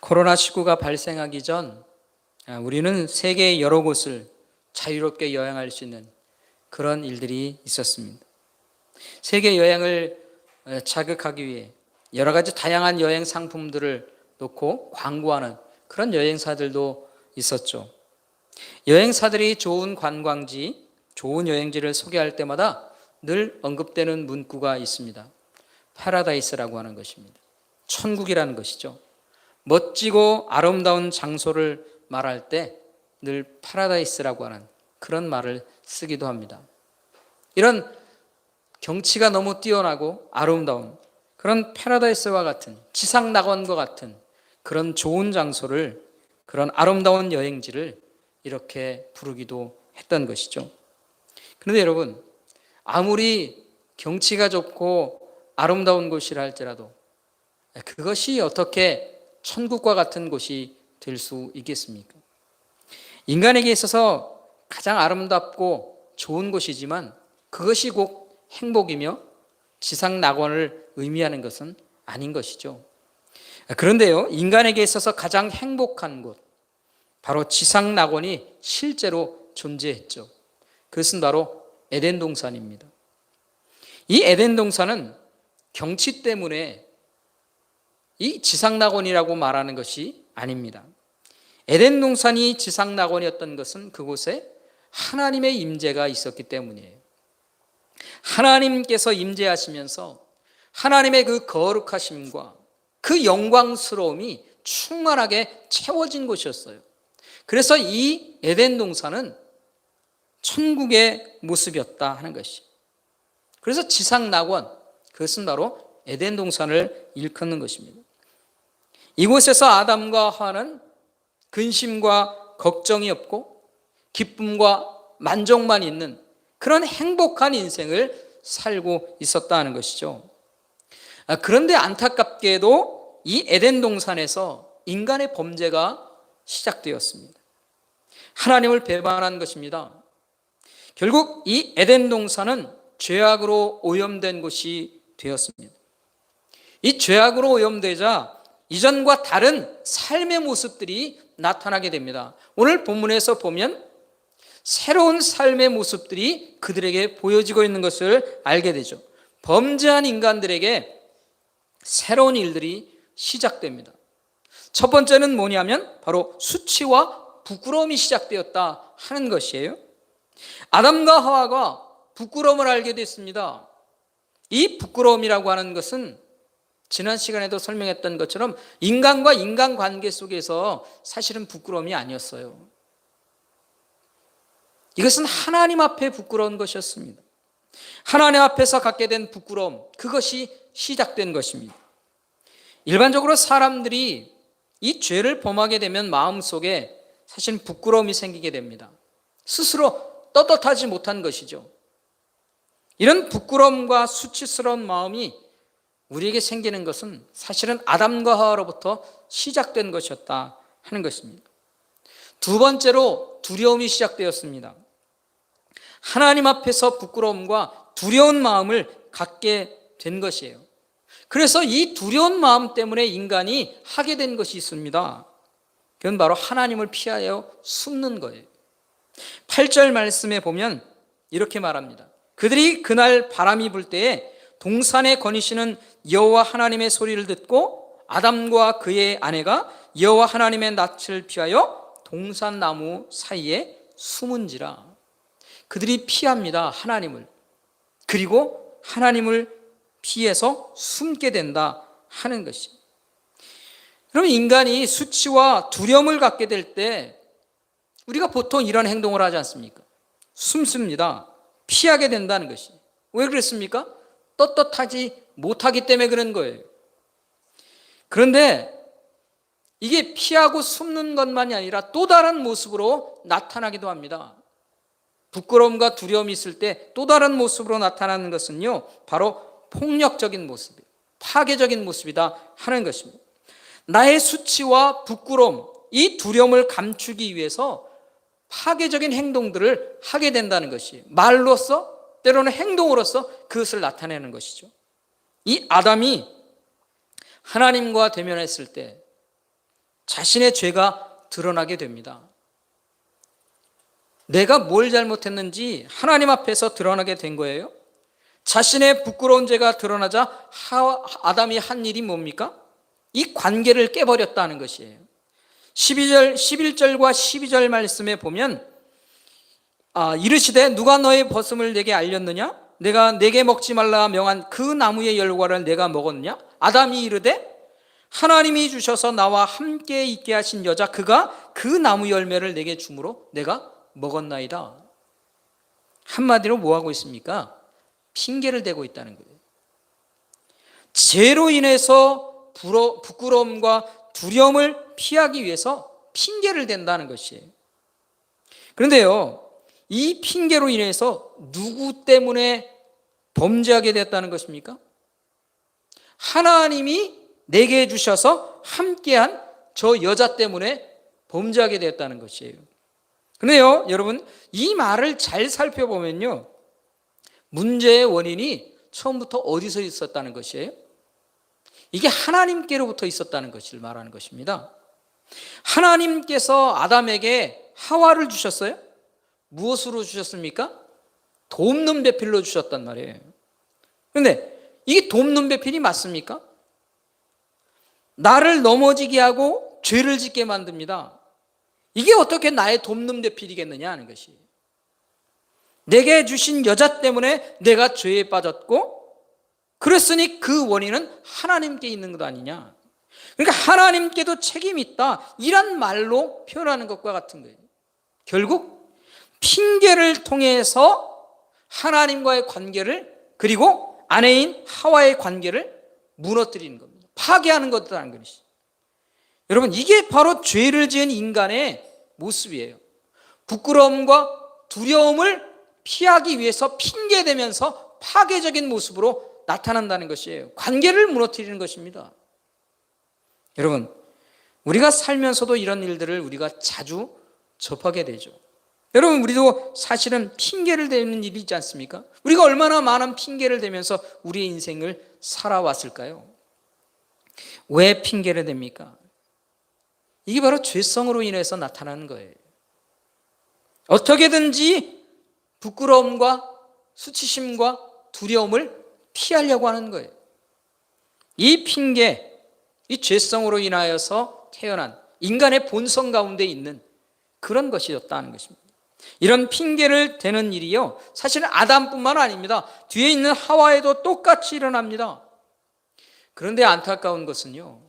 코로나19가 발생하기 전 우리는 세계의 여러 곳을 자유롭게 여행할 수 있는 그런 일들이 있었습니다. 세계 여행을 자극하기 위해 여러 가지 다양한 여행 상품들을 놓고 광고하는 그런 여행사들도 있었죠. 여행사들이 좋은 관광지, 좋은 여행지를 소개할 때마다 늘 언급되는 문구가 있습니다. 파라다이스라고 하는 것입니다. 천국이라는 것이죠. 멋지고 아름다운 장소를 말할 때 늘 파라다이스라고 하는 그런 말을 쓰기도 합니다. 이런 경치가 너무 뛰어나고 아름다운 그런 파라다이스와 같은 지상낙원과 같은 그런 좋은 장소를, 그런 아름다운 여행지를 이렇게 부르기도 했던 것이죠. 그런데 여러분, 아무리 경치가 좋고 아름다운 곳이라 할지라도 그것이 어떻게 천국과 같은 곳이 될 수 있겠습니까? 인간에게 있어서 가장 아름답고 좋은 곳이지만 그것이 꼭 행복이며 지상낙원을 의미하는 것은 아닌 것이죠. 그런데요, 인간에게 있어서 가장 행복한 곳, 바로 지상낙원이 실제로 존재했죠. 그것은 바로 에덴 동산입니다. 이 에덴 동산은 경치 때문에 이 지상낙원이라고 말하는 것이 아닙니다. 에덴 동산이 지상낙원이었던 것은 그곳에 하나님의 임재가 있었기 때문이에요. 하나님께서 임재하시면서 하나님의 그 거룩하심과 그 영광스러움이 충만하게 채워진 곳이었어요. 그래서 이 에덴 동산은 천국의 모습이었다 하는 것이. 그래서 지상낙원, 그것은 바로 에덴 동산을 일컫는 것입니다. 이곳에서 아담과 하와는 근심과 걱정이 없고 기쁨과 만족만 있는 그런 행복한 인생을 살고 있었다는 것이죠. 그런데 안타깝게도 이 에덴 동산에서 인간의 범죄가 시작되었습니다. 하나님을 배반한 것입니다. 결국 이 에덴 동산은 죄악으로 오염된 곳이 되었습니다. 이 죄악으로 오염되자 이전과 다른 삶의 모습들이 나타나게 됩니다. 오늘 본문에서 보면 새로운 삶의 모습들이 그들에게 보여지고 있는 것을 알게 되죠. 범죄한 인간들에게 새로운 일들이 시작됩니다. 첫 번째는 뭐냐면 바로 수치와 부끄러움이 시작되었다 하는 것이에요. 아담과 하와가 부끄러움을 알게 됐습니다. 이 부끄러움이라고 하는 것은 지난 시간에도 설명했던 것처럼 인간과 인간관계 속에서 사실은 부끄러움이 아니었어요. 이것은 하나님 앞에 부끄러운 것이었습니다. 하나님 앞에서 갖게 된 부끄러움, 그것이 시작된 것입니다. 일반적으로 사람들이 이 죄를 범하게 되면 마음속에 사실 부끄러움이 생기게 됩니다. 스스로 떳떳하지 못한 것이죠. 이런 부끄러움과 수치스러운 마음이 우리에게 생기는 것은 사실은 아담과 하와로부터 시작된 것이었다 하는 것입니다. 두 번째로 두려움이 시작되었습니다. 하나님 앞에서 부끄러움과 두려운 마음을 갖게 된 것이에요. 그래서 이 두려운 마음 때문에 인간이 하게 된 것이 있습니다. 그건 바로 하나님을 피하여 숨는 거예요. 8절 말씀에 보면 이렇게 말합니다. 그들이 그날 바람이 불 때에 동산에 거니시는 여호와 하나님의 소리를 듣고 아담과 그의 아내가 여호와 하나님의 낯을 피하여 동산나무 사이에 숨은지라. 그들이 피합니다, 하나님을. 그리고 하나님을 피해서 숨게 된다 하는 것이. 여러분, 인간이 수치와 두려움을 갖게 될 때 우리가 보통 이런 행동을 하지 않습니까? 숨습니다. 피하게 된다는 것이. 왜 그랬습니까? 떳떳하지 못하기 때문에 그런 거예요. 그런데 이게 피하고 숨는 것만이 아니라 또 다른 모습으로 나타나기도 합니다. 부끄러움과 두려움이 있을 때 또 다른 모습으로 나타나는 것은요, 바로 폭력적인 모습, 파괴적인 모습이다 하는 것입니다. 나의 수치와 부끄러움, 이 두려움을 감추기 위해서 파괴적인 행동들을 하게 된다는 것이에요. 말로써, 때로는 행동으로써 그것을 나타내는 것이죠. 이 아담이 하나님과 대면했을 때 자신의 죄가 드러나게 됩니다. 내가 뭘 잘못했는지 하나님 앞에서 드러나게 된 거예요. 자신의 부끄러운 죄가 드러나자 아담이 한 일이 뭡니까? 이 관계를 깨버렸다는 것이에요. 11절과 12절 말씀에 보면 이르시되 누가 너의 벗음을 내게 알렸느냐? 내가 내게 먹지 말라 명한 그 나무의 열과를 내가 먹었느냐? 아담이 이르되 하나님이 주셔서 나와 함께 있게 하신 여자 그가 그 나무 열매를 내게 주므로 내가 먹었나이다. 한마디로 뭐하고 있습니까? 핑계를 대고 있다는 거예요. 죄로 인해서 부끄러움과 두려움을 피하기 위해서 핑계를 댄다는 것이에요. 그런데요, 이 핑계로 인해서 누구 때문에 범죄하게 됐다는 것입니까? 하나님이 내게 주셔서 함께한 저 여자 때문에 범죄하게 됐다는 것이에요. 그런데요, 여러분, 이 말을 잘 살펴보면요, 문제의 원인이 처음부터 어디서 있었다는 것이에요? 이게 하나님께로부터 있었다는 것을 말하는 것입니다. 하나님께서 아담에게 하와를 주셨어요? 무엇으로 주셨습니까? 돕는 배필로 주셨단 말이에요. 그런데 이게 돕는 배필이 맞습니까? 나를 넘어지게 하고 죄를 짓게 만듭니다. 이게 어떻게 나의 돕는 배필이겠느냐 하는 것이에요. 내게 주신 여자 때문에 내가 죄에 빠졌고, 그랬으니 그 원인은 하나님께 있는 것 아니냐. 그러니까 하나님께도 책임이 있다, 이란 말로 표현하는 것과 같은 거예요. 결국 핑계를 통해서 하나님과의 관계를, 그리고 아내인 하와의 관계를 무너뜨리는 겁니다. 파괴하는 것이라는 것이죠. 여러분, 이게 바로 죄를 지은 인간의 모습이에요. 부끄러움과 두려움을 피하기 위해서 핑계대면서 파괴적인 모습으로 나타난다는 것이에요. 관계를 무너뜨리는 것입니다. 여러분, 우리가 살면서도 이런 일들을 우리가 자주 접하게 되죠. 여러분, 우리도 사실은 핑계를 대는 일이 있지 않습니까? 우리가 얼마나 많은 핑계를 대면서 우리의 인생을 살아왔을까요? 왜 핑계를 댑니까? 이게 바로 죄성으로 인해서 나타나는 거예요. 어떻게든지 부끄러움과 수치심과 두려움을 피하려고 하는 거예요. 이 핑계, 이 죄성으로 인하여서 태어난 인간의 본성 가운데 있는 그런 것이었다는 것입니다. 이런 핑계를 대는 일이요, 사실은 아담뿐만 아닙니다. 뒤에 있는 하와에도 똑같이 일어납니다. 그런데 안타까운 것은요,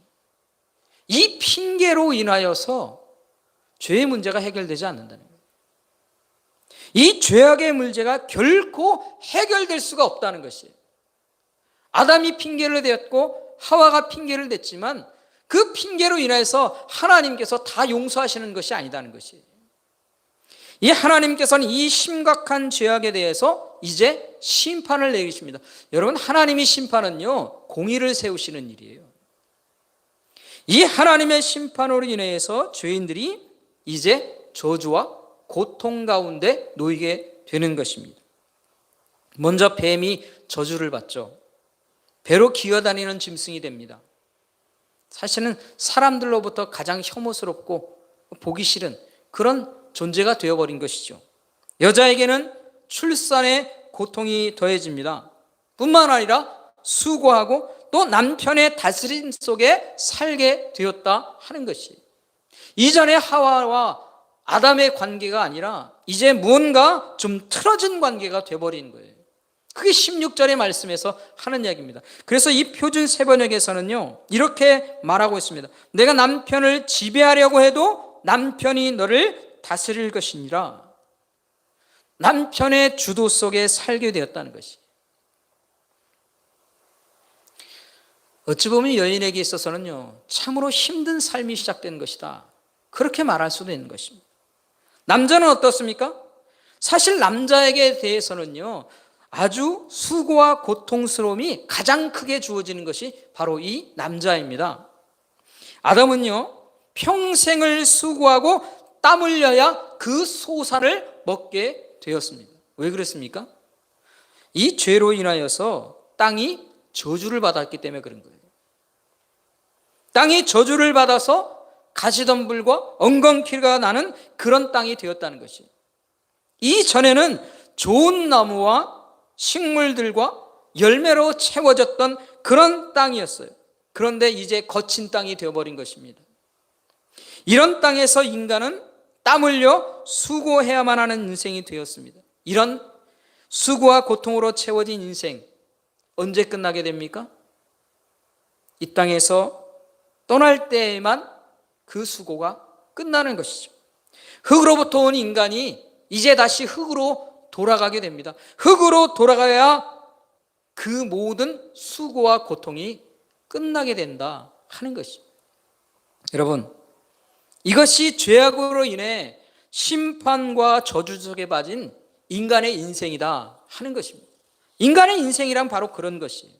이 핑계로 인하여서 죄의 문제가 해결되지 않는다는 거예요. 이 죄악의 문제가 결코 해결될 수가 없다는 것이에요. 아담이 핑계를 댔고 하와가 핑계를 댔지만 그 핑계로 인해서 하나님께서 다 용서하시는 것이 아니다는 것이에요. 이 하나님께서는 이 심각한 죄악에 대해서 이제 심판을 내리십니다. 여러분, 하나님의 심판은요, 공의를 세우시는 일이에요. 이 하나님의 심판으로 인해서 죄인들이 이제 저주와 고통 가운데 놓이게 되는 것입니다. 먼저 뱀이 저주를 받죠. 배로 기어다니는 짐승이 됩니다. 사실은 사람들로부터 가장 혐오스럽고 보기 싫은 그런 존재가 되어버린 것이죠. 여자에게는 출산의 고통이 더해집니다. 뿐만 아니라 수고하고 또 남편의 다스림 속에 살게 되었다 하는 것이에요. 이전에 하와와 아담의 관계가 아니라 이제 무언가 좀 틀어진 관계가 되어버린 거예요. 그게 16절의 말씀에서 하는 이야기입니다. 그래서 이 표준 세번역에서는요, 이렇게 말하고 있습니다. 내가 남편을 지배하려고 해도 남편이 너를 다스릴 것이니라. 남편의 주도 속에 살게 되었다는 것이. 어찌 보면 여인에게 있어서는요, 참으로 힘든 삶이 시작된 것이다, 그렇게 말할 수도 있는 것입니다. 남자는 어떻습니까? 사실 남자에게 대해서는요, 아주 수고와 고통스러움이 가장 크게 주어지는 것이 바로 이 남자입니다. 아담은요, 평생을 수고하고 땀 흘려야 그 소사를 먹게 되었습니다. 왜 그랬습니까? 이 죄로 인하여서 땅이 저주를 받았기 때문에 그런 거예요. 땅이 저주를 받아서 가시덤불과 엉겅퀴가 나는 그런 땅이 되었다는 것이. 이전에는 좋은 나무와 식물들과 열매로 채워졌던 그런 땅이었어요. 그런데 이제 거친 땅이 되어버린 것입니다. 이런 땅에서 인간은 땀 흘려 수고해야만 하는 인생이 되었습니다. 이런 수고와 고통으로 채워진 인생, 언제 끝나게 됩니까? 이 땅에서 떠날 때에만 그 수고가 끝나는 것이죠. 흙으로부터 온 인간이 이제 다시 흙으로 돌아가게 됩니다. 흙으로 돌아가야 그 모든 수고와 고통이 끝나게 된다 하는 것이죠. 여러분, 이것이 죄악으로 인해 심판과 저주 속에 빠진 인간의 인생이다 하는 것입니다. 인간의 인생이란 바로 그런 것이에요.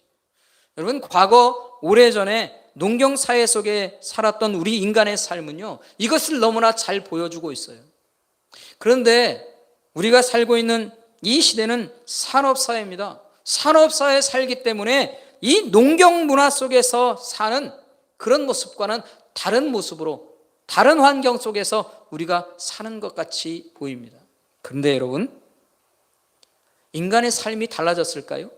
여러분, 과거 오래전에 농경사회 속에 살았던 우리 인간의 삶은요, 이것을 너무나 잘 보여주고 있어요. 그런데 우리가 살고 있는 이 시대는 산업사회입니다. 산업사회에 살기 때문에 이 농경 문화 속에서 사는 그런 모습과는 다른 모습으로, 다른 환경 속에서 우리가 사는 것 같이 보입니다. 그런데 여러분, 인간의 삶이 달라졌을까요?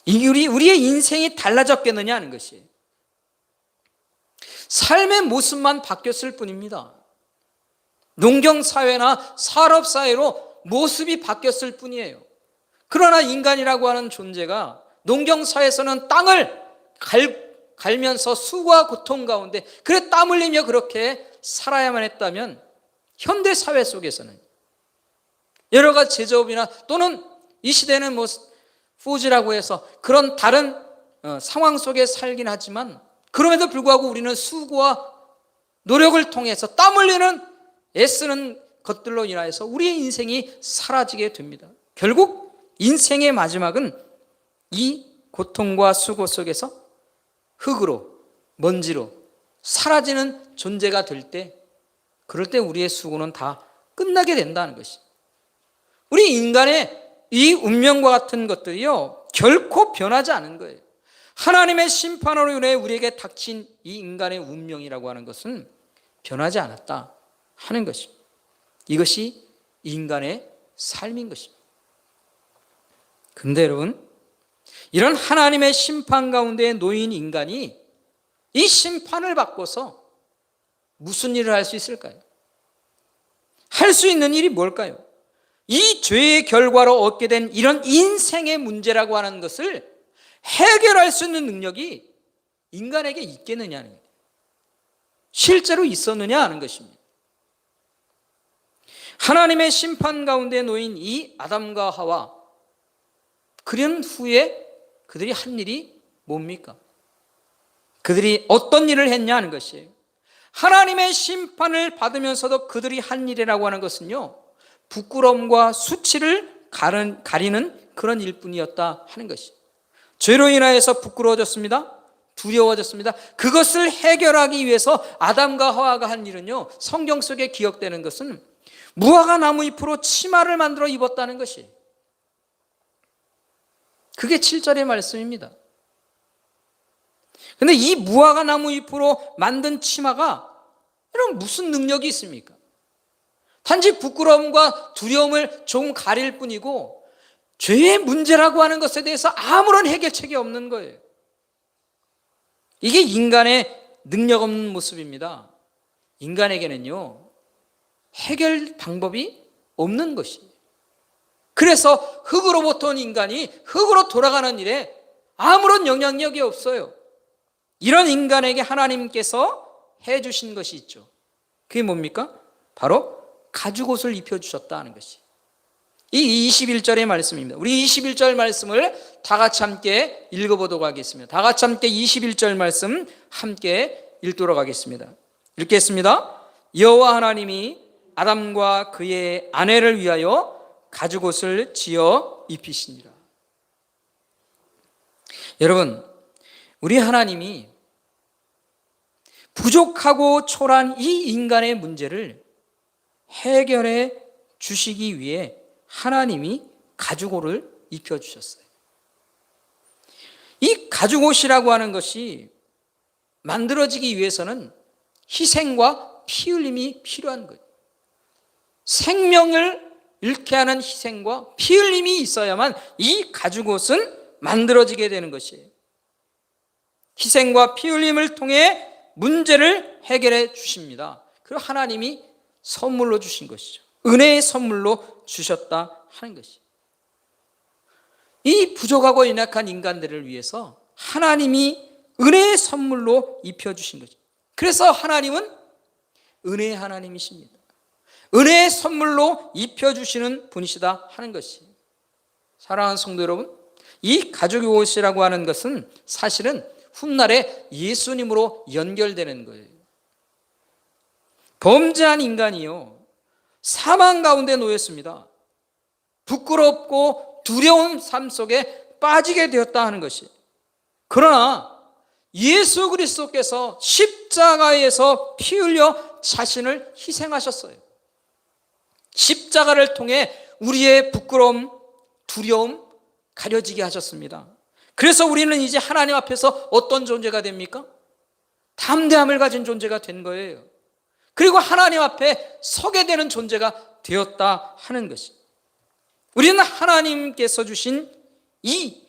우리의 인생이 달라졌겠느냐 하는 것이에요. 삶의 모습만 바뀌었을 뿐입니다. 농경사회나 산업사회로 모습이 바뀌었을 뿐이에요. 그러나 인간이라고 하는 존재가 농경사회에서는 땅을 갈면서 수고와 고통 가운데 그래 땀 흘리며 그렇게 살아야만 했다면, 현대사회 속에서는 여러 가지 제조업이나 또는 이 시대는 포즈라고 해서 그런 다른 상황 속에 살긴 하지만, 그럼에도 불구하고 우리는 수고와 노력을 통해서 땀 흘리는 애쓰는 것들로 인하여서 우리의 인생이 사라지게 됩니다. 결국 인생의 마지막은 이 고통과 수고 속에서 흙으로, 먼지로 사라지는 존재가 될 때, 그럴 때 우리의 수고는 다 끝나게 된다는 것이. 우리 인간의 이 운명과 같은 것들이요, 결코 변하지 않은 거예요. 하나님의 심판으로 인해 우리에게 닥친 이 인간의 운명이라고 하는 것은 변하지 않았다 하는 것입니다. 이것이 인간의 삶인 것입니다. 그런데 여러분, 이런 하나님의 심판 가운데 놓인 인간이 이 심판을 받고서 무슨 일을 할 수 있을까요? 할 수 있는 일이 뭘까요? 이 죄의 결과로 얻게 된 이런 인생의 문제라고 하는 것을 해결할 수 있는 능력이 인간에게 있겠느냐는 거예요. 실제로 있었느냐 하는 것입니다. 하나님의 심판 가운데 놓인 이 아담과 하와, 그런 후에 그들이 한 일이 뭡니까? 그들이 어떤 일을 했냐 하는 것이에요. 하나님의 심판을 받으면서도 그들이 한 일이라고 하는 것은요, 부끄러움과 수치를 가리는 그런 일뿐이었다 하는 것이. 죄로 인하여서 부끄러워졌습니다. 두려워졌습니다. 그것을 해결하기 위해서 아담과 하와가 한 일은요, 성경 속에 기억되는 것은 무화과 나무 잎으로 치마를 만들어 입었다는 것이. 그게 7절의 말씀입니다. 그런데 이 무화과 나무 잎으로 만든 치마가 이런 무슨 능력이 있습니까? 단지 부끄러움과 두려움을 좀 가릴 뿐이고 죄의 문제라고 하는 것에 대해서 아무런 해결책이 없는 거예요. 이게 인간의 능력 없는 모습입니다. 인간에게는요, 해결 방법이 없는 것이에요. 그래서 흙으로부터 온 인간이 흙으로 돌아가는 일에 아무런 영향력이 없어요. 이런 인간에게 하나님께서 해주신 것이 있죠. 그게 뭡니까? 바로 가죽옷을 입혀주셨다는 것이. 이 21절의 말씀입니다. 우리 21절 말씀을 다 같이 함께 읽어보도록 하겠습니다. 다 같이 함께 21절 말씀 함께 읽도록 하겠습니다. 읽겠습니다. 여호와 하나님이 아담과 그의 아내를 위하여 가죽옷을 지어 입히시니라. 여러분, 우리 하나님이 부족하고 초라한 이 인간의 문제를 해결해 주시기 위해 하나님이 가죽옷을 입혀주셨어요. 이 가죽옷이라고 하는 것이 만들어지기 위해서는 희생과 피 흘림이 필요한 거예요. 생명을 잃게 하는 희생과 피 흘림이 있어야만 이 가죽옷은 만들어지게 되는 것이에요. 희생과 피 흘림을 통해 문제를 해결해 주십니다. 그리고 하나님이 선물로 주신 것이죠. 은혜의 선물로 주셨다 하는 것이죠. 이 부족하고 연약한 인간들을 위해서 하나님이 은혜의 선물로 입혀주신 거죠. 그래서 하나님은 은혜의 하나님이십니다. 은혜의 선물로 입혀주시는 분이시다 하는 것이. 사랑하는 성도 여러분, 이 가죽의 옷이라고 하는 것은 사실은 훗날에 예수님으로 연결되는 거예요. 범죄한 인간이요, 사망 가운데 놓였습니다. 부끄럽고 두려운 삶 속에 빠지게 되었다 하는 것이. 그러나 예수 그리스도께서 십자가에서 피 흘려 자신을 희생하셨어요. 십자가를 통해 우리의 부끄러움, 두려움 가려지게 하셨습니다. 그래서 우리는 이제 하나님 앞에서 어떤 존재가 됩니까? 담대함을 가진 존재가 된 거예요. 그리고 하나님 앞에 서게 되는 존재가 되었다 하는 것이. 우리는 하나님께서 주신 이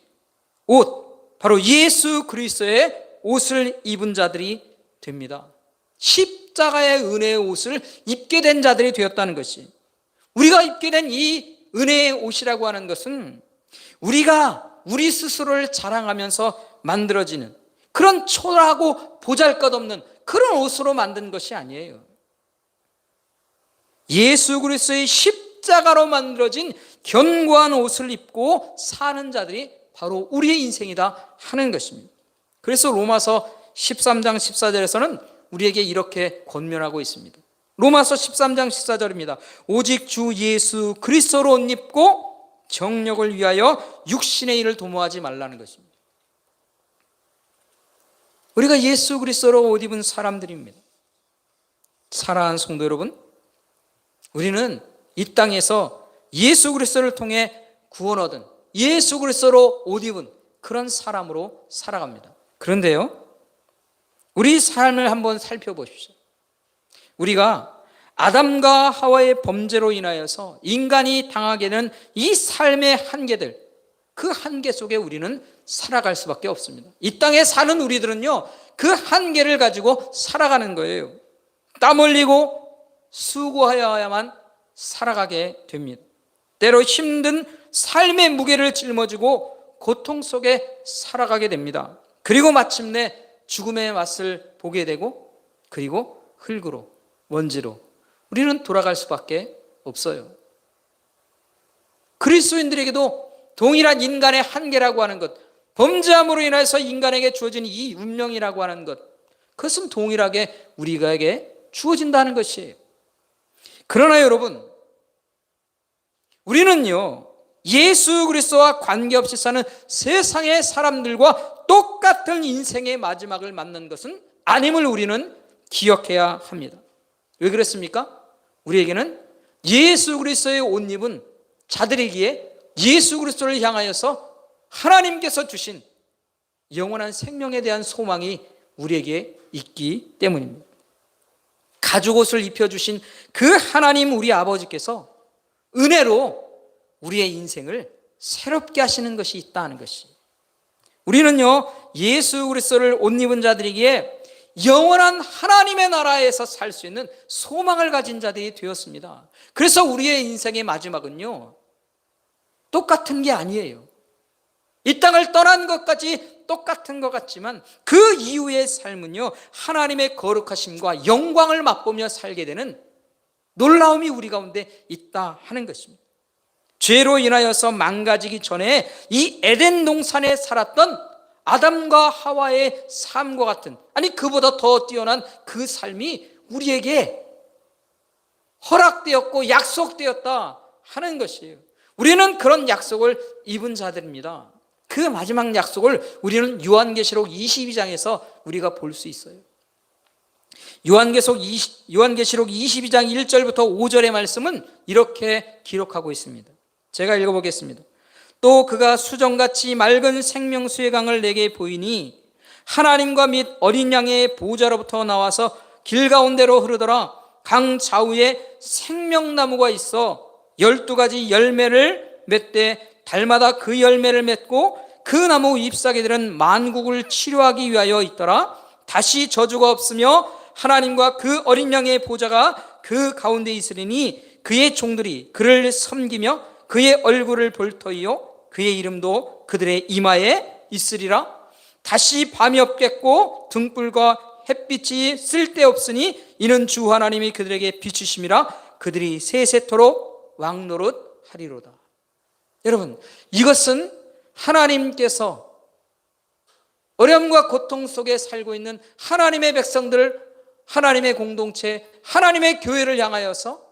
옷, 바로 예수 그리스도의 옷을 입은 자들이 됩니다. 십자가의 은혜의 옷을 입게 된 자들이 되었다는 것이. 우리가 입게 된 이 은혜의 옷이라고 하는 것은 우리가 우리 스스로를 자랑하면서 만들어지는 그런 초라하고 보잘것없는 그런 옷으로 만든 것이 아니에요. 예수 그리스도의 십자가로 만들어진 견고한 옷을 입고 사는 자들이 바로 우리의 인생이다 하는 것입니다. 그래서 로마서 13장 14절에서는 우리에게 이렇게 권면하고 있습니다. 로마서 13장 14절입니다. 오직 주 예수 그리스도로 옷 입고 정욕을 위하여 육신의 일을 도모하지 말라는 것입니다. 우리가 예수 그리스도로 옷 입은 사람들입니다. 사랑하는 성도 여러분, 우리는 이 땅에서 예수 그리스도를 통해 구원 얻은 예수 그리스도로 옷 입은 그런 사람으로 살아갑니다. 그런데요, 우리 삶을 한번 살펴보십시오. 우리가 아담과 하와의 범죄로 인하여서 인간이 당하게 되는 이 삶의 한계들, 그 한계 속에 우리는 살아갈 수밖에 없습니다. 이 땅에 사는 우리들은요, 그 한계를 가지고 살아가는 거예요. 땀 흘리고 수고하여야만 살아가게 됩니다. 때로 힘든 삶의 무게를 짊어지고 고통 속에 살아가게 됩니다. 그리고 마침내 죽음의 맛을 보게 되고, 그리고 흙으로, 먼지로 우리는 돌아갈 수밖에 없어요. 그리스도인들에게도 동일한 인간의 한계라고 하는 것, 범죄함으로 인해서 인간에게 주어진 이 운명이라고 하는 것, 그것은 동일하게 우리에게 주어진다는 것이에요. 그러나 여러분, 우리는요, 예수 그리스도와 관계없이 사는 세상의 사람들과 똑같은 인생의 마지막을 맞는 것은 아님을 우리는 기억해야 합니다. 왜 그렇습니까? 우리에게는 예수 그리스도의 옷 입은 자들이기에 예수 그리스도를 향하여서 하나님께서 주신 영원한 생명에 대한 소망이 우리에게 있기 때문입니다. 가죽옷을 입혀주신 그 하나님 우리 아버지께서 은혜로 우리의 인생을 새롭게 하시는 것이 있다는 것이. 우리는요, 예수 그리스도를 옷 입은 자들이기에 영원한 하나님의 나라에서 살 수 있는 소망을 가진 자들이 되었습니다. 그래서 우리의 인생의 마지막은요, 똑같은 게 아니에요. 이 땅을 떠난 것까지 똑같은 것 같지만 그 이후의 삶은요, 하나님의 거룩하심과 영광을 맛보며 살게 되는 놀라움이 우리 가운데 있다 하는 것입니다. 죄로 인하여서 망가지기 전에 이 에덴 동산에 살았던 아담과 하와의 삶과 같은, 아니 그보다 더 뛰어난 그 삶이 우리에게 허락되었고 약속되었다 하는 것이에요. 우리는 그런 약속을 입은 자들입니다. 그 마지막 약속을 우리는 요한계시록 22장에서 우리가 볼 수 있어요. 요한계시록 22장 1절부터 5절의 말씀은 이렇게 기록하고 있습니다. 제가 읽어보겠습니다. 또 그가 수정같이 맑은 생명수의 강을 내게 보이니 하나님과 및 어린 양의 보좌로부터 나와서 길 가운데로 흐르더라. 강 좌우에 생명나무가 있어 12가지 열매를 맺되 달마다 그 열매를 맺고 그 나무 잎사귀들은 만국을 치료하기 위하여 있더라. 다시 저주가 없으며 하나님과 그 어린 양의 보좌가 그 가운데 있으리니 그의 종들이 그를 섬기며 그의 얼굴을 볼 터이요 그의 이름도 그들의 이마에 있으리라. 다시 밤이 없겠고 등불과 햇빛이 쓸데없으니 이는 주 하나님이 그들에게 비추심이라. 그들이 세세토록 왕노릇 하리로다. 여러분, 이것은 하나님께서 어려움과 고통 속에 살고 있는 하나님의 백성들, 하나님의 공동체, 하나님의 교회를 향하여서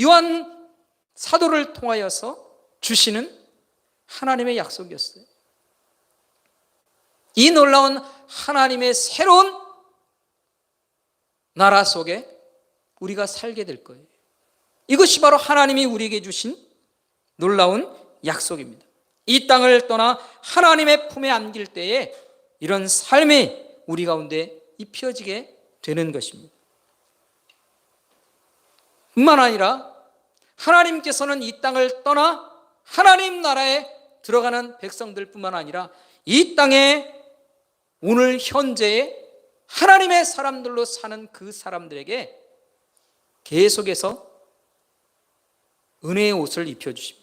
요한 사도를 통하여서 주시는 하나님의 약속이었어요. 이 놀라운 하나님의 새로운 나라 속에 우리가 살게 될 거예요. 이것이 바로 하나님이 우리에게 주신 놀라운 약속입니다. 이 땅을 떠나 하나님의 품에 안길 때에 이런 삶이 우리 가운데 입혀지게 되는 것입니다. 뿐만 아니라 하나님께서는 이 땅을 떠나 하나님 나라에 들어가는 백성들 뿐만 아니라 이 땅에 오늘 현재의 하나님의 사람들로 사는 그 사람들에게 계속해서 은혜의 옷을 입혀주십니다.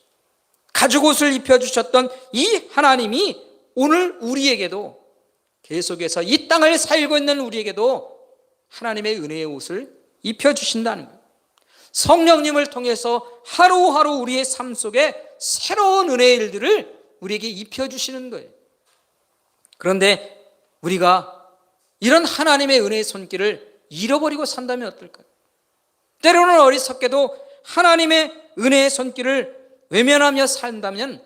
가죽 옷을 입혀주셨던 이 하나님이 오늘 우리에게도 계속해서 이 땅을 살고 있는 우리에게도 하나님의 은혜의 옷을 입혀주신다는 거예요. 성령님을 통해서 하루하루 우리의 삶 속에 새로운 은혜의 일들을 우리에게 입혀주시는 거예요. 그런데 우리가 이런 하나님의 은혜의 손길을 잃어버리고 산다면 어떨까요? 때로는 어리석게도 하나님의 은혜의 손길을 외면하며 산다면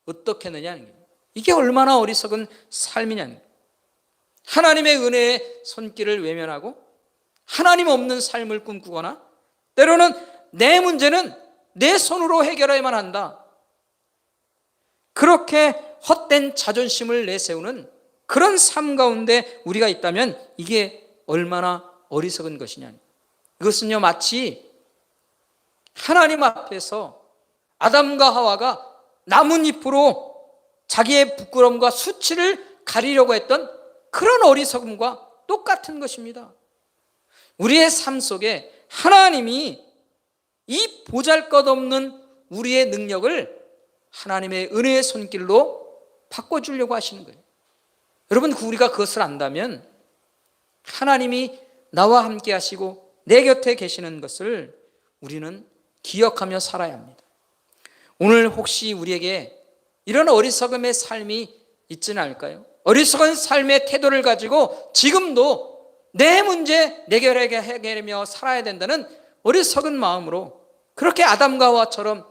어떻겠느냐는 거예요. 이게 얼마나 어리석은 삶이냐는 거예요. 하나님의 은혜의 손길을 외면하고 하나님 없는 삶을 꿈꾸거나 때로는 내 문제는 내 손으로 해결해야만 한다, 그렇게 헛된 자존심을 내세우는 그런 삶 가운데 우리가 있다면 이게 얼마나 어리석은 것이냐. 이것은요, 마치 하나님 앞에서 아담과 하와가 나뭇잎으로 자기의 부끄러움과 수치를 가리려고 했던 그런 어리석음과 똑같은 것입니다. 우리의 삶 속에 하나님이 이 보잘것없는 우리의 능력을 하나님의 은혜의 손길로 바꿔주려고 하시는 거예요. 여러분, 우리가 그것을 안다면 하나님이 나와 함께 하시고 내 곁에 계시는 것을 우리는 기억하며 살아야 합니다. 오늘 혹시 우리에게 이런 어리석음의 삶이 있지는 않을까요? 어리석은 삶의 태도를 가지고 지금도 내 문제 내결하게 해결하며 살아야 된다는 어리석은 마음으로 그렇게 아담과 하와처럼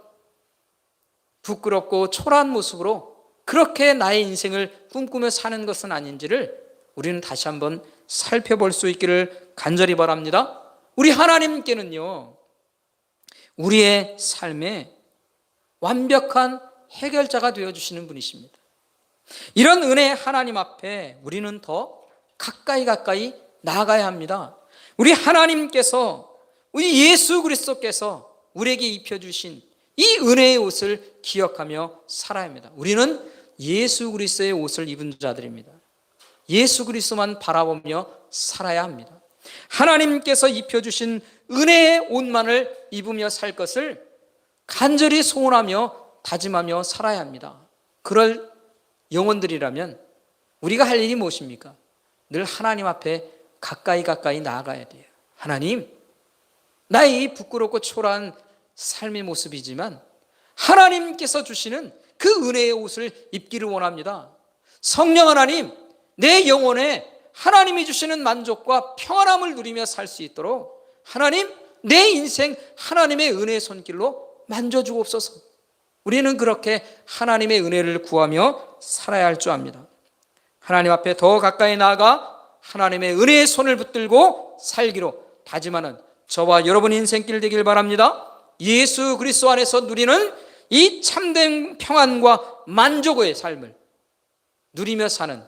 부끄럽고 초라한 모습으로 그렇게 나의 인생을 꿈꾸며 사는 것은 아닌지를 우리는 다시 한번 살펴볼 수 있기를 간절히 바랍니다. 우리 하나님께는요, 우리의 삶에 완벽한 해결자가 되어주시는 분이십니다. 이런 은혜 하나님 앞에 우리는 더 가까이 나아가야 합니다. 우리 하나님께서, 우리 예수 그리스도께서 우리에게 입혀주신 이 은혜의 옷을 기억하며 살아야 합니다. 우리는 예수 그리스도의 옷을 입은 자들입니다. 예수 그리스도만 바라보며 살아야 합니다. 하나님께서 입혀주신 은혜의 옷만을 입으며 살 것을 간절히 소원하며 다짐하며 살아야 합니다. 그럴 영혼들이라면 우리가 할 일이 무엇입니까? 늘 하나님 앞에 가까이 나아가야 돼요. 하나님, 나의 이 부끄럽고 초라한 삶의 모습이지만 하나님께서 주시는 그 은혜의 옷을 입기를 원합니다. 성령 하나님, 내 영혼에 하나님이 주시는 만족과 평안함을 누리며 살 수 있도록 하나님, 내 인생 하나님의 은혜의 손길로 만져주옵소서. 우리는 그렇게 하나님의 은혜를 구하며 살아야 할 줄 압니다. 하나님 앞에 더 가까이 나아가 하나님의 은혜의 손을 붙들고 살기로 다짐하는 저와 여러분 인생길 되길 바랍니다. 예수 그리스도 안에서 누리는 이 참된 평안과 만족의 삶을 누리며 사는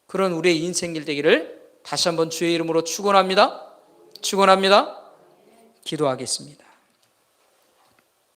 그런 우리의 인생길 되기를 다시 한번 주의 이름으로 축원합니다. 축원합니다. 기도하겠습니다.